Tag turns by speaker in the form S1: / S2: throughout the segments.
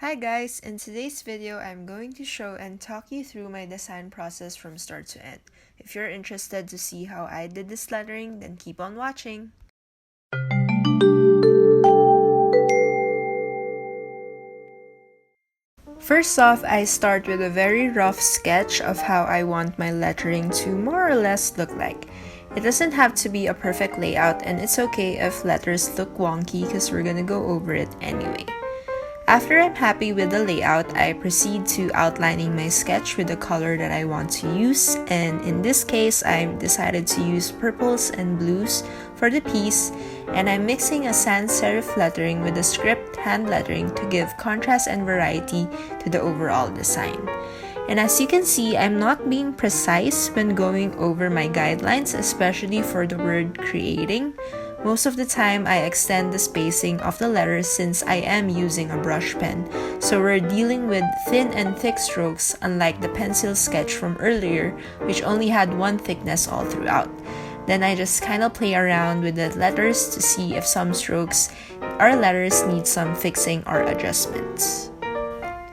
S1: Hi guys, in today's video I'm going to show and talk you through my design process from start to end. If you're interested to see how I did this lettering, then keep on watching. First off, I start with a very rough sketch of how I want my lettering to more or less look like. It doesn't have to be a perfect layout, and it's okay if letters look wonky because we're gonna go over it anyway. After I'm happy with the layout, I proceed to outlining my sketch with the color that I want to use, and in this case, I decided to use purples and blues for the piece, and I'm mixing a sans serif lettering with the script hand lettering to give contrast and variety to the overall design. And as you can see, I'm not being precise when going over my guidelines, especially for the word creating. Most of the time, I extend the spacing of the letters since I am using a brush pen, so we're dealing with thin and thick strokes unlike the pencil sketch from earlier, which only had one thickness all throughout. Then I just kind of play around with the letters to see if some strokes or letters need some fixing or adjustments.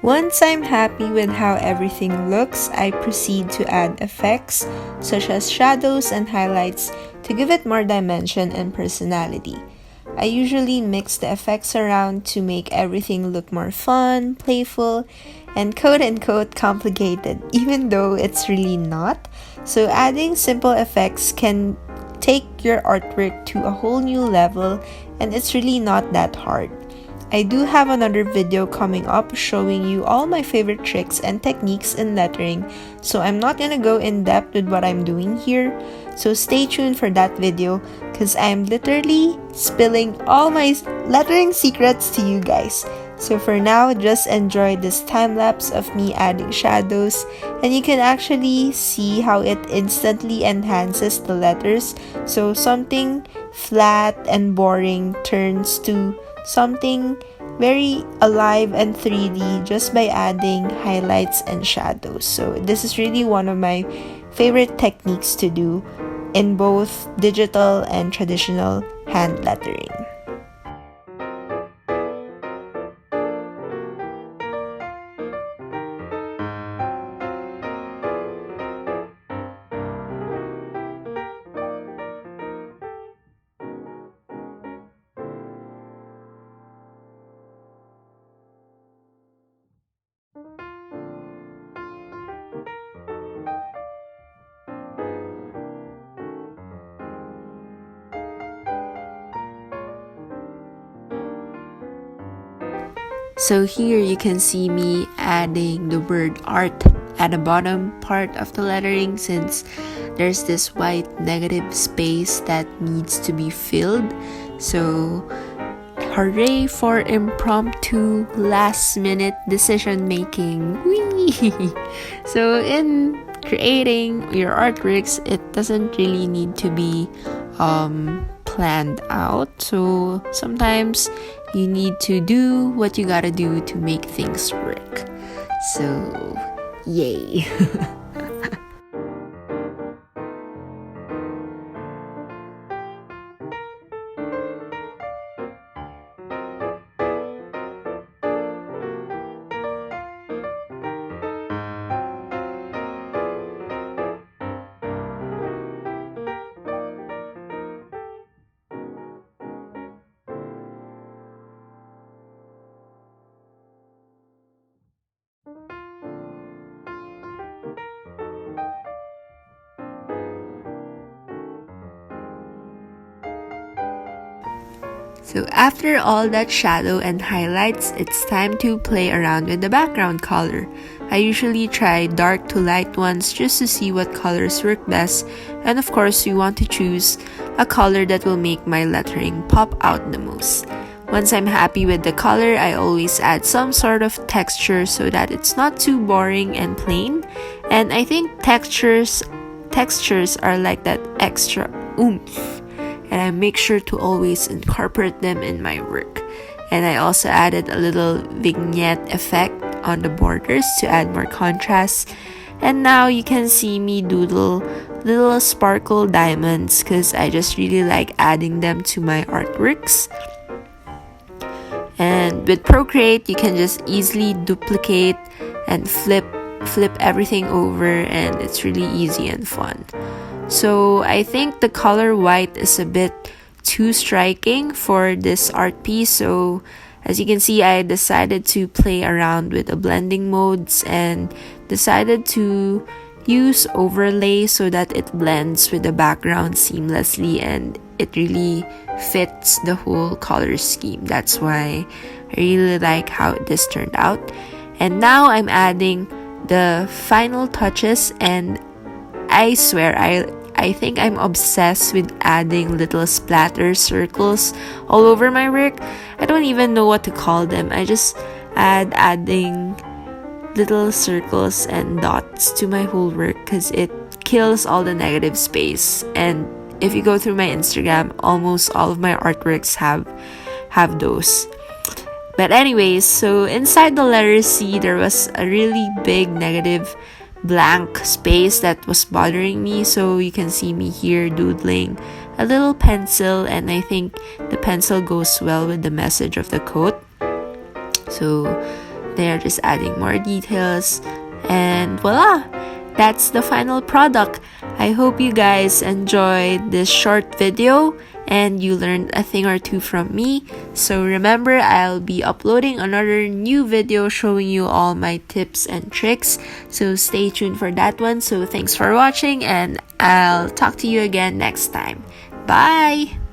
S1: Once I'm happy with how everything looks, I proceed to add effects such as shadows and highlights to give it more dimension and personality. I usually mix the effects around to make everything look more fun, playful, and quote-unquote complicated, even though it's really not. So adding simple effects can take your artwork to a whole new level, and it's really not that hard. I do have another video coming up showing you all my favorite tricks and techniques in lettering, so I'm not gonna go in depth with what I'm doing here, so stay tuned for that video because I'm literally spilling all my lettering secrets to you guys. So for now, just enjoy this time lapse of me adding shadows, and you can actually see how it instantly enhances the letters, so something flat and boring turns to something very alive and 3D just by adding highlights and shadows. So this is really one of my favorite techniques to do in both digital and traditional hand lettering. So here you can see me adding the word art at the bottom part of the lettering since there's this white negative space that needs to be filled. So hooray for impromptu last minute decision making. Whee! So in creating your artworks, it doesn't really need to be planned out. So sometimes you need to do what you gotta do to make things work. So, yay! So after all that shadow and highlights, it's time to play around with the background color. I usually try dark to light ones just to see what colors work best, and of course you want to choose a color that will make my lettering pop out the most. Once I'm happy with the color, I always add some sort of texture so that it's not too boring and plain, and I think textures are like that extra oomph. And I make sure to always incorporate them in my work. And I also added a little vignette effect on the borders to add more contrast. And now you can see me doodle little sparkle diamonds because I just really like adding them to my artworks. And with Procreate, you can just easily duplicate and flip everything over, and it's really easy and fun. So I think the color white is a bit too striking for this art piece, so as you can see, I decided to play around with the blending modes and decided to use overlay so that it blends with the background seamlessly and it really fits the whole color scheme. That's why I really like how this turned out. And now I'm adding the final touches, and I swear I think I'm obsessed with adding little splatter circles all over my work. I don't even know what to call them. I just adding little circles and dots to my whole work because it kills all the negative space. And if you go through my Instagram, almost all of my artworks have those. But anyways, so inside the letter C, there was a really big negative blank space that was bothering me. So you can see me here doodling a little pencil, and I think the pencil goes well with the message of the quote. So they're just adding more details, and voila, that's the final product. I hope you guys enjoyed this short video and you learned a thing or two from me. So remember, I'll be uploading another new video showing you all my tips and tricks, so stay tuned for that one. So thanks for watching, and I'll talk to you again next time. Bye!